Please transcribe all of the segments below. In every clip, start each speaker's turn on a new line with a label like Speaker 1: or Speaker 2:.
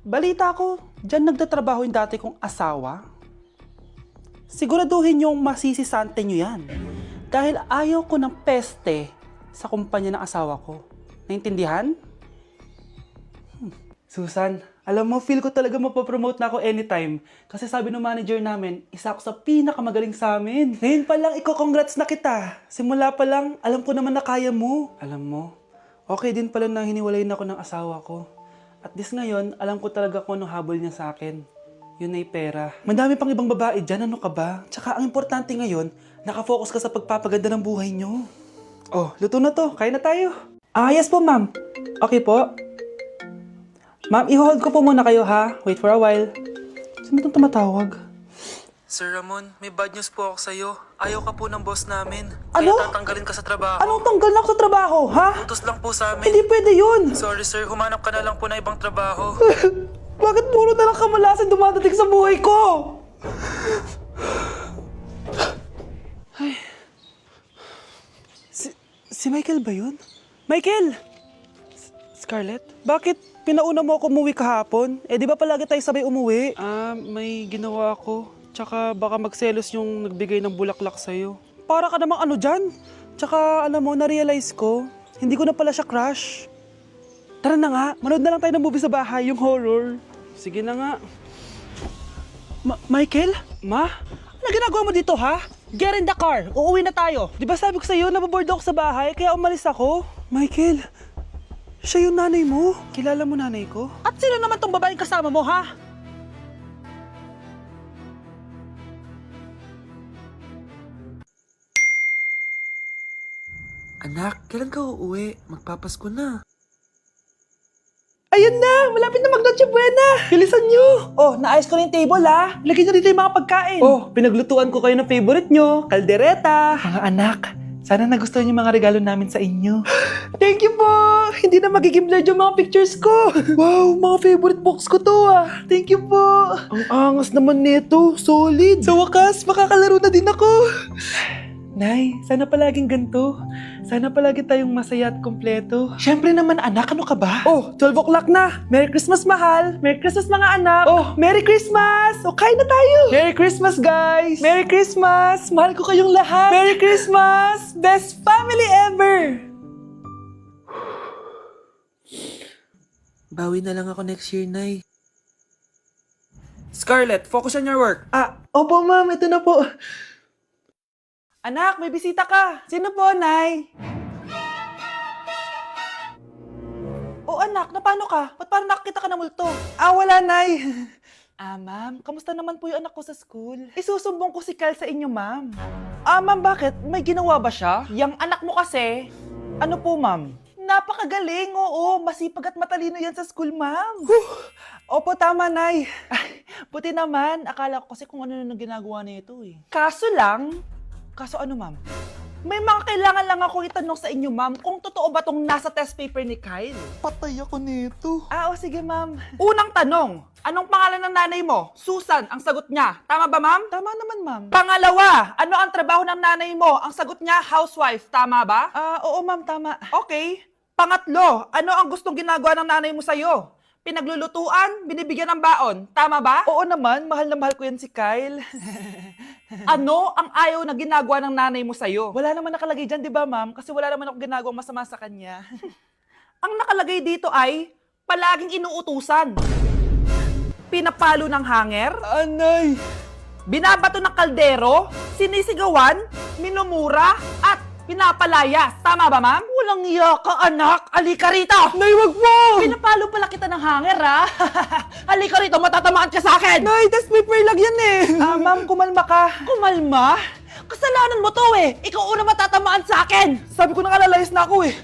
Speaker 1: Balita ko, dyan nagtatrabaho yung dati kong asawa. Siguraduhin yung masisisante nyo yan. Dahil ayaw ko ng peste sa kumpanya ng asawa ko. Naintindihan? Susan, alam mo, feel ko talaga mapopromote na ako anytime. Kasi sabi ng manager namin, isa ako sa pinakamagaling sa amin. Ngayon pa lang, congrats na kita. Simula pa lang, alam ko naman na kaya mo. Alam mo, okay din pala na hiniwalayin ako ng asawa ko. At this ngayon, alam ko talaga kung anong habol niya sa akin. Yun ay pera. Madami pang ibang babae dyan, ano ka ba? Tsaka ang importante ngayon, nakafocus ka sa pagpapaganda ng buhay nyo. Oh, luto na to. Kain na tayo. Ah, yes po, ma'am. Okay po. Ma'am, i-hold ko po muna kayo, ha? Wait for a while. Sino itong tumatawag?
Speaker 2: Sir Ramon, may bad news po ako sa'yo. Ayaw ka po ng boss namin.
Speaker 1: Ano?
Speaker 2: Kaya tatanggalin ka sa trabaho.
Speaker 1: Anong tanggal na ako sa trabaho, ha?
Speaker 2: Utos lang po sa amin.
Speaker 1: Hindi pwede yun.
Speaker 2: Sorry sir, humanap ka na lang po na ibang trabaho.
Speaker 1: Bakit puro na lang kamalasan dumadating sa buhay ko? Ay. Si Michael ba yun? Michael! Scarlett? Bakit pinauna mo ako umuwi kahapon? Eh, di ba palagi tayo sabay umuwi? May ginawa ako. Tsaka baka magselos yung nagbigay ng bulaklak sa'yo. Para ka namang ano dyan? Tsaka alam mo, na-realize ko, hindi ko na pala siya crush. Tara na nga, manood na lang tayo ng movie sa bahay, yung horror. Sige na nga. Michael? Ma? Ano ginagawa mo dito, ha? Get in the car, uuwi na tayo. Di ba sabi ko sa'yo, nababoard ako sa bahay, kaya umalis ako? Michael, siya yung nanay mo. Kilala mo nanay ko? At sino naman tong babaeng kasama mo, ha?
Speaker 2: Anak, kailan ka uuwi? Magpapasko na.
Speaker 1: Ayun na! Malapit na mag-Noche Buena! Bilisan nyo! Oh, naayos ko na yung table, ha? Lagyan nyo dito yung mga pagkain. Oh, pinaglutuan ko kayo ng favorite nyo, kaldereta. Mga anak, sana nagustuhan yung mga regalo namin sa inyo. Thank you po! Hindi na magiging blurred yung mga pictures ko. Wow, mga favorite box ko to, ah. Thank you po. Ang angas naman nito. Solid. Sa wakas, makakalaro na din ako. Nay, sana palaging ganito. Sana palagi tayong masaya at kompleto. Siyempre naman anak, ano ka ba? Oh, 12 o'clock na. Merry Christmas, mahal. Merry Christmas, mga anak. Oh, Merry Christmas. O, kain na tayo. Merry Christmas, guys. Merry Christmas. Mahal ko kayong lahat. Merry Christmas. Best family ever.
Speaker 2: Bawi na lang ako next year, Nay. Scarlett, focus on your work.
Speaker 1: Opo, ma'am. Ito na po. Anak, may bisita ka. Sino po, Nay? Oh, anak, napano ka? Ba't parang nakakita ka ng multo? Wala, Nay. Ma'am, kamusta naman po yung anak ko sa school? Isusumbong ko si Kyle sa inyo, ma'am. Ma'am, bakit? May ginawa ba siya? Yang anak mo kasi. Ano po, ma'am? Napakagaling, oo. Masipag at matalino yan sa school, ma'am. Opo, tama, Nay. Ay, buti naman. Akala ko kasi kung ano na ginagawa nito eh. Kaso ano, ma'am? May mga kailangan lang ako itanong sa inyo, ma'am, kung totoo ba tong nasa test paper ni Kyle?
Speaker 2: Patay ako nito.
Speaker 1: Sige, ma'am. Unang tanong, anong pangalan ng nanay mo? Susan, ang sagot niya. Tama ba, ma'am? Tama naman, ma'am. Pangalawa, ano ang trabaho ng nanay mo? Ang sagot niya, housewife. Tama ba? Oo, ma'am, tama. Okay. Pangatlo, ano ang gustong ginagawa ng nanay mo sa'yo? Pinaglulutuan, binibigyan ng baon. Tama ba? Oo naman, mahal na mahal ko yan si Kyle. Ano ang ayaw na ginagawa ng nanay mo sa'yo? Wala naman nakalagay dyan, di ba, ma'am? Kasi wala naman ako ginagawang masama sa kanya. Ang nakalagay dito ay palaging inuutusan. Pinapalo ng hanger. Anay! Binabato ng kaldero, sinisigawan, minumura, at pinapalayas. Tama ba, ma'am? Walang iya ka, anak. Halika rito! Nay, wag mo! Pinapalo pala kita ng hanger, ha? Halika rito, matatamaan ka sa akin! Nay, test paper lang yan eh. Ma'am, kumalma ka. Kumalma? Kasalanan mo to eh. Ikaw una matatamaan sa akin. Sabi ko na kalalayas na ako eh.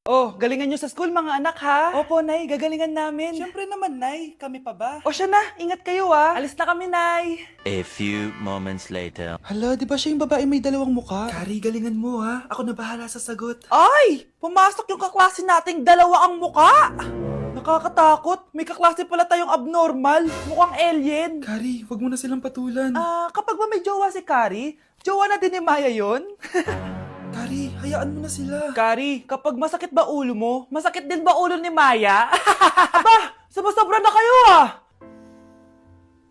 Speaker 1: Oh, galingan nyo sa school, mga anak, ha? Opo, Nay. Gagalingan namin. Siyempre naman, Nay. Kami pa ba? O siya na. Ingat kayo, ha? Alis na kami, Nay.
Speaker 3: A few moments later.
Speaker 2: Hala, di ba siya yung babae may dalawang muka? Kari, galingan mo ha. Ako na bahala sa sagot.
Speaker 1: Ay! Pumasok yung kaklase nating dalawa ang muka! Nakakatakot. May kaklase pala tayong abnormal. Mukhang alien.
Speaker 2: Kari, wag mo na silang patulan.
Speaker 1: Kapag ba may jowa si Kari, jowa na din ni Maya yon?
Speaker 2: Kari, hayaan mo na sila.
Speaker 1: Kari, kapag masakit ba ulo mo, masakit din ba ulo ni Maya? Aba, Sobra na kayo ah!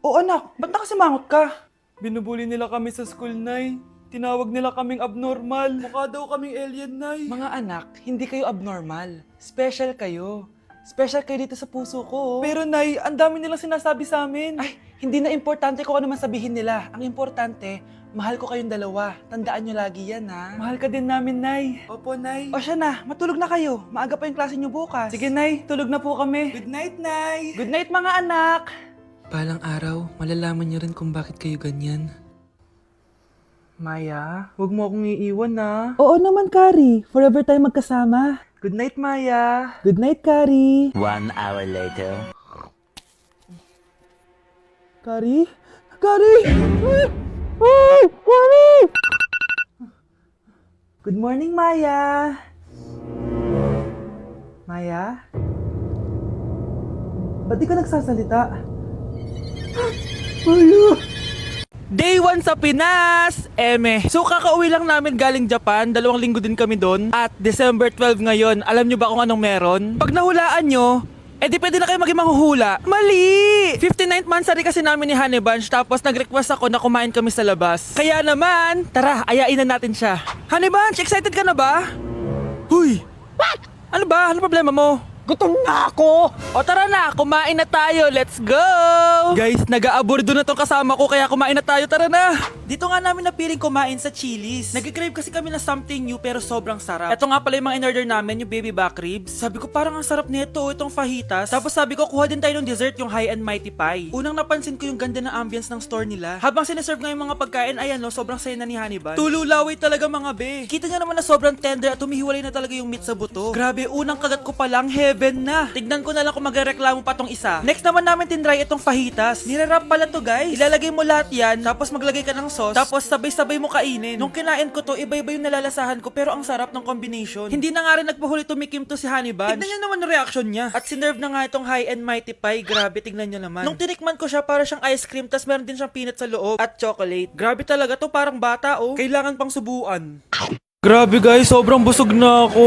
Speaker 1: O anak, ba't nakasimangot ka?
Speaker 2: Binubuli nila kami sa school, Nay. Tinawag nila kaming abnormal. Mukha daw kaming alien, Nay.
Speaker 1: Mga anak, hindi kayo abnormal. Special kayo. Special kayo dito sa puso ko.
Speaker 2: Pero, Nay, ang dami nilang sinasabi sa amin.
Speaker 1: Ay, hindi na importante kung ano man sabihin nila. Ang importante, mahal ko kayong dalawa. Tandaan nyo lagi yan, ha?
Speaker 2: Mahal ka din namin, Nay. Opo, Nay.
Speaker 1: O siya na, matulog na kayo. Maaga pa yung klase nyo bukas.
Speaker 2: Sige, Nay. Tulog na po kami. Good night, Nay.
Speaker 1: Good night, mga anak!
Speaker 2: Palang araw, malalaman niyo rin kung bakit kayo ganyan.
Speaker 1: Maya?
Speaker 2: Huwag mo akong iiwan, na.
Speaker 1: Oo naman, Kari. Forever tayo magkasama.
Speaker 2: Good night, Maya.
Speaker 1: Good night, Kari.
Speaker 3: 1 hour later.
Speaker 1: Kari? Kari! Ay, Kari! Good morning, Maya. Maya? Ba't di ka nagsasalita? Maya! Day 1 sa Pinas! So kakauwi lang namin galing Japan, 2 linggo din kami doon. At December 12 ngayon, alam nyo ba kung anong meron? Pag nahulaan nyo, di pwede na kayo maging manghuhula. Mali! 59th monthsary kasi namin ni Honey Bunch, tapos nag-request ako na kumain kami sa labas. Kaya naman, tara, ayain na natin siya. Honey Bunch, excited ka na ba? Huy! What? Ano ba? Ano problema mo? Gutom na ako! O tara na, kumain na tayo. Let's go! Guys, nag-aabordo na tong kasama ko kaya kumain na tayo. Tara na! Dito nga namin napiling kumain sa Chili's. Nag-crave kasi kami na something new pero sobrang sarap. Ito nga pala yung mga in-order namin, yung baby back ribs. Sabi ko parang ang sarap nito, itong fajitas. Tapos sabi ko kuha din tayo ng dessert, yung high and mighty pie. Unang napansin ko yung ganda ng ambience ng store nila. Habang sineserve nga yung mga pagkain, ayan no, sobrang saya na ni Honey Bunch. Tululaway talaga mga be. Kita niya naman na sobrang tender at humihiwalay na talaga yung meat sa buto. Grabe, unang kagat ko pa lang, heaven na. Tignan ko na lang kung magreklamo pa tong isa. Next naman namin tinry itong fajitas. Nirarap pala to guys. Ilalagay mo lahat yan, tapos maglagay ka ng sauce, tapos sabay-sabay mo kainin. Nung kinain ko to, iba-iba yung nalalasahan ko pero ang sarap ng combination. Hindi na nga rin nagpahuli tumikim to si Honey Bunch. Tignan nyo naman yung reaction niya. At sinerve na nga itong high and mighty pie. Grabe, tignan nyo naman. Nung tinikman ko siya, para siyang ice cream, tas meron din siyang peanut sa loob at chocolate. Grabe talaga to, parang bata oh. Kailangan pang subuan. Grabe guys, sobrang busog na ako.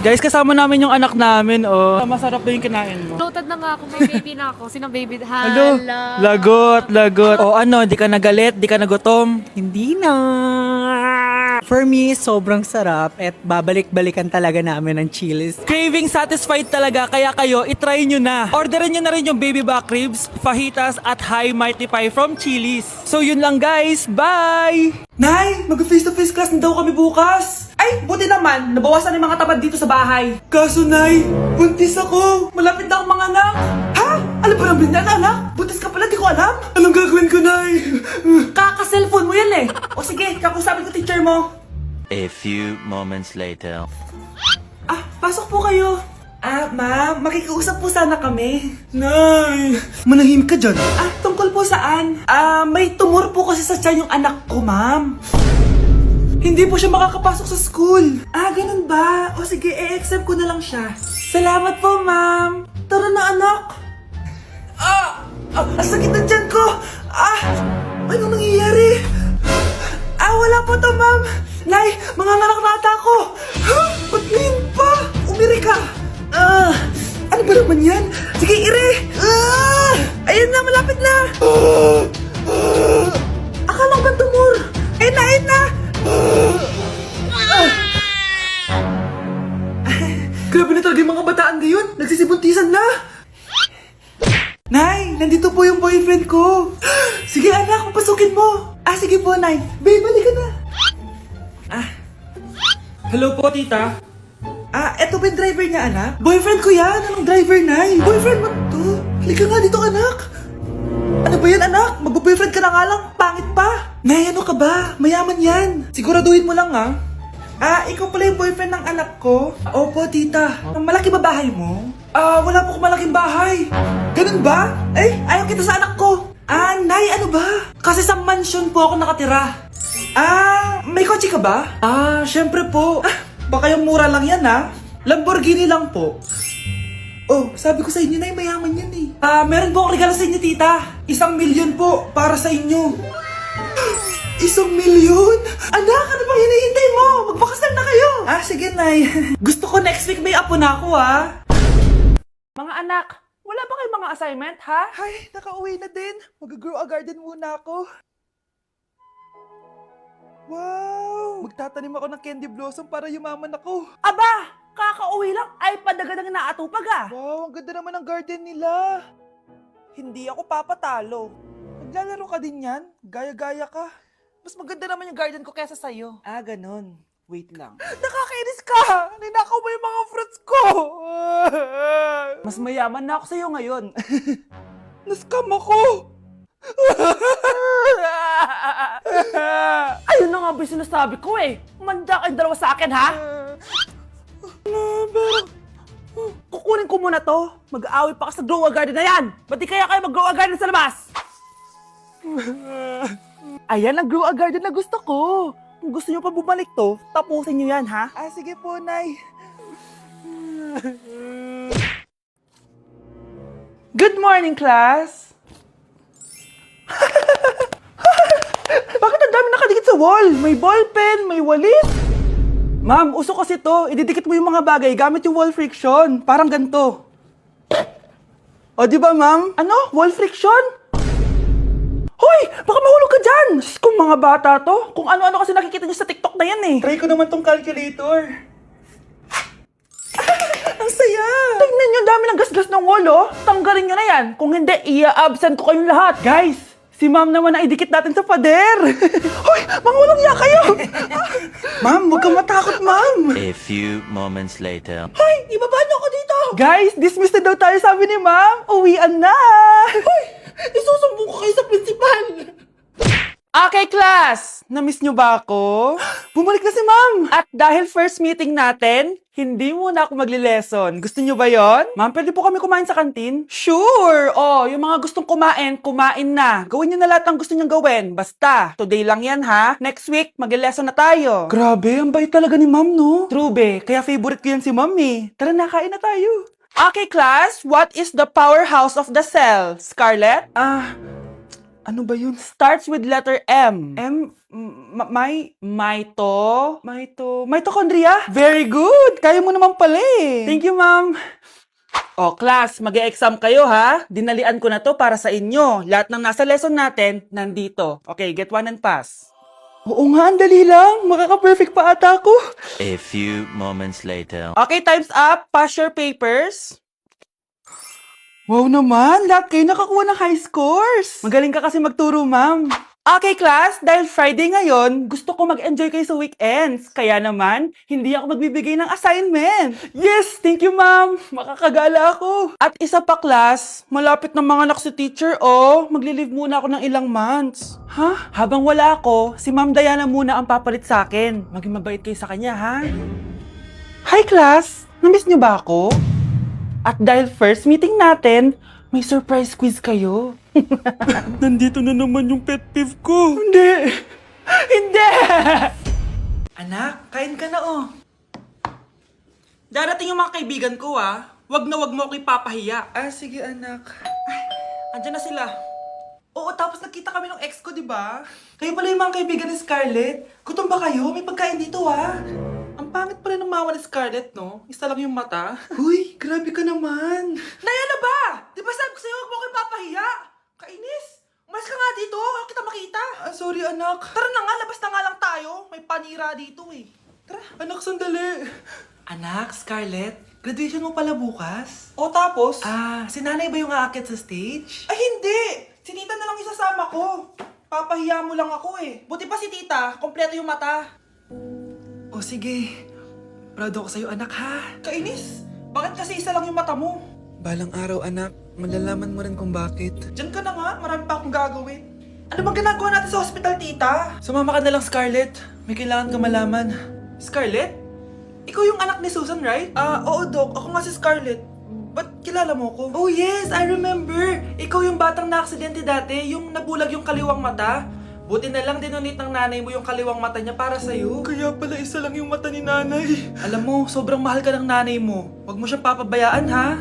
Speaker 1: Guys, kasama namin yung anak namin, oh. Masarap ba yung kinain mo?
Speaker 4: Loaded na nga ako, may baby na ako. Sino baby?
Speaker 1: Hello?
Speaker 4: Hala.
Speaker 1: Lagot. O ano, di ka nagalit, di ka nagutom?
Speaker 5: Hindi na. For me, sobrang sarap at babalik-balikan talaga namin ang Chili's.
Speaker 1: Craving satisfied talaga, kaya kayo, itry nyo na. Orderin nyo na rin yung baby back ribs, fajitas, at high mighty pie from Chili's. So yun lang guys, bye!
Speaker 2: Nay, mag-face-to-face class na daw kami bukas.
Speaker 1: Ay, buti naman, nabawasan yung mga tamad dito sa bahay.
Speaker 2: Kaso, Nay, buntis ako.
Speaker 1: Malapit na akong mga anak. Ha? Alam ba namin na anak? Buntis ka pala, di ko alam.
Speaker 2: Anong gagawin ko, Nay?
Speaker 1: Kaka-cellphone mo yan eh. O sige, kakusapin ko teacher mo.
Speaker 3: A few moments later.
Speaker 1: Ah, pasok po kayo. Ah, ma'am, makikiusap po sana kami.
Speaker 2: Nay, manahimik ka dyan.
Speaker 1: Ah, tungkol po saan? Ah, may tumor po kasi sa tiyan yung anak ko, ma'am. Hindi po siya makakapasok sa school. Ah, ganun ba? O sige, i-accept ko na lang siya. Salamat po, ma'am. Tara na, anak. Ang sakit ng tiyan ko. Anong nangyayari? Wala po to, ma'am. Nay, manganganak na ata ako. Ba't ngayon pa? Umiri ka. Ano ba naman yan? Sige, ire! Ayan na, malapit na! Akala ko ba tumor? Ayun na!
Speaker 2: Grabe na talaga yung mga bataan ngayon. Nagsisibuntisan na.
Speaker 1: Nay, nandito po yung boyfriend ko. Sige anak, papasukin mo. Sige po, Nay. Babe, balik ka na.
Speaker 2: Hello po, tita.
Speaker 1: Eto ba yung driver niya, anak? Boyfriend ko yan. Anong driver, Nay? Boyfriend mo to? Halika nga dito, anak. Ano ba yan, anak? Mag-boyfriend ka na nga lang. Pangit pa. Nay, ano ka ba? Mayaman yan. Siguraduhin mo lang, ha? Ikaw pala yung boyfriend ng anak ko? Opo, tita. Malaki ba bahay mo? Wala po akong malaking bahay. Ganun ba? Ayaw kita sa anak ko. Nay, ano ba? Kasi sa mansion po ako nakatira. May kotse ka ba? Syempre po. Baka yung mura lang yan, ha? Lamborghini lang po. Oh, sabi ko sa inyo, Nay, mayaman yan eh. Meron po akong regalo sa inyo, tita. 1,000,000 po para sa inyo. 1,000,000? Anak, ano bang hinihintay mo? Magpakasal na kayo. Sige, Nay. Gusto ko next week may apo na ako, ha? Mga anak, wala Wala ba kayong mga assignment, ha? Ay, nakauwi na din. Mag-grow a garden muna ako. Wow! Magtatanim ako ng candy blossom para yumaman ako. Aba! Kakauwi lang ay padagan ng inaatupag ah. Wow, ang ganda naman ng garden nila. Hindi ako papatalo. Maglalaro ka din yan? Gaya-gaya ka. Mas maganda naman yung garden ko kaysa sa'yo. Ah, ganun. Wait lang. Nakakainis ka! Ninakaw mo yung mga fruits ko! Mas mayaman na ako sa'yo ngayon. Nascam ako! Ayun na nga ba yung sinasabi ko eh. Manda kayong dalawa sa akin, ha? Kukunin ko muna to. Mag-aaway pa ka sa grow a garden na yan. Ba't di kaya kayo mag-grow a garden sa labas? Ayan ang grow a garden na gusto ko. Kung gusto nyo pa bumalik to, tapusin nyo yan, ha? Ah, sige po, Nay. Good morning, class! Bakit ang dami nakadikit sa wall? May ballpen, may walis. Ma'am, uso kasi to. Ididikit mo yung mga bagay gamit yung wall friction. Parang ganito. O, di ba, ma'am? Ano? Wall friction? Hoy! Baka mahulog ka dyan! Diyos kong mga bata to. Kung ano-ano kasi nakikita niyo sa TikTok na yan eh. Try ko naman tong calculator. Ang saya! Tingnan niyo, dami ng gasgas ng wall, oh. Tanggalin niyo na yan. Kung hindi, i-absent ko kayong lahat. Guys! Si ma'am naman na idikit natin sa pader. Hoy! Mangulong niya kayo! Ma'am, huwag kang matakot, ma'am.
Speaker 3: A few moments later.
Speaker 1: Hoy! Ibaba niyo ako dito! Guys, dismiss na daw tayo sabi ni ma'am. Uwian na! Hoy! Isusumbong ko kayo sa principal! Okay, class! Namiss niyo ba ako? Bumalik na si ma'am! At dahil first meeting natin, hindi muna ako magli-lesson. Gusto niyo ba yon? Ma'am, pwede po kami kumain sa kantin? Sure! Oh, yung mga gustong kumain, kumain na. Gawin niyo na lahat ng gusto niyong gawin. Basta, today lang yan ha. Next week, magli-lesson na tayo. Grabe, ang bait talaga ni ma'am, no? True, be. Kaya favorite ko yan si ma'am eh. Tara na, kain na tayo. Okay, class. What is the powerhouse of the cell? Scarlett? Ano ba yun? Starts with letter M. Mitochondria? Very good! Kaya mo naman pala eh. Thank you, ma'am. O, class, mag-e-exam kayo ha. Dinalian ko na to para sa inyo. Lahat ng nasa lesson natin, nandito. Okay, get one and pass. Oo nga, ang dali lang. Makaka-perfect pa ata ako.
Speaker 3: A few moments later.
Speaker 1: Okay, time's up. Pass your papers. Wow naman, lahat kayo nakakuha ng high scores. Magaling ka kasi magturo, ma'am. Okay, class, dahil Friday ngayon, gusto ko mag-enjoy kayo sa weekends. Kaya naman, hindi ako magbibigay ng assignment. Yes, thank you, ma'am. Makakagala ako. At isa pa, class, malapit na mga anak si teacher, oh. Magli-leave muna ako ng ilang months. Ha? Habang wala ako, si Ma'am Diana muna ang papalit sa akin. Maging mabait kayo sa kanya, ha? Hi, class. Namiss niyo ba ako? At dahil first meeting natin, may surprise quiz kayo.
Speaker 2: Nandito na naman yung pet peeve ko.
Speaker 1: Hindi! Hindi! Anak, kain ka na oh. Darating yung mga kaibigan ko ah. Wag na wag mo ako ipapahiya. Ah, sige anak. Ay, andyan na sila. Oo, tapos nagkita kami ng ex ko, di ba? Kayo pala yung mga kaibigan ni Scarlett. Gutom ba kayo? May pagkain dito ah. Ang pangit pala ng mama ni Scarlett, no? Isa lang yung mata. Huy, grabe ka naman. Diana ba? Di ba sabi ko sa'yo, huwag mo ko ipapahiya? Kainis. Umalis ka nga dito. Huwag kita makita. Sorry, anak. Tara na nga, labas na nga lang tayo. May panira dito eh. Tara. Anak, sandali. Anak, Scarlett, graduation mo pala bukas? O tapos? Si nanay ba yung aakit sa stage? Ay, hindi. Si tita na lang isasama ko. Papahiya mo lang ako eh. Buti pa si tita, kompleto yung mata. O sige, proud ako sa'yo anak ha. Kainis, bakit kasi isa lang yung mata mo?
Speaker 6: Balang araw anak, malalaman mo rin kung bakit.
Speaker 1: Diyan ka na nga, marami pa akong gagawin. Ano bang ginagawa natin sa hospital, tita? Sumama ka na lang, Scarlett. May kailangan ka malaman. Scarlett? Ikaw yung anak ni Susan, right? Oo, Doc. Ako nga si Scarlett. Ba't kilala mo ko? Oh yes, I remember. Ikaw yung batang na-aksidente dati, yung nabulag yung kaliwang mata. Buti na lang dinonate ng nanay mo yung kaliwang mata niya para sa'yo.
Speaker 2: Kaya pala isa lang yung mata ni nanay.
Speaker 1: Alam mo, sobrang mahal ka ng nanay mo. Huwag mo siyang papabayaan, ha?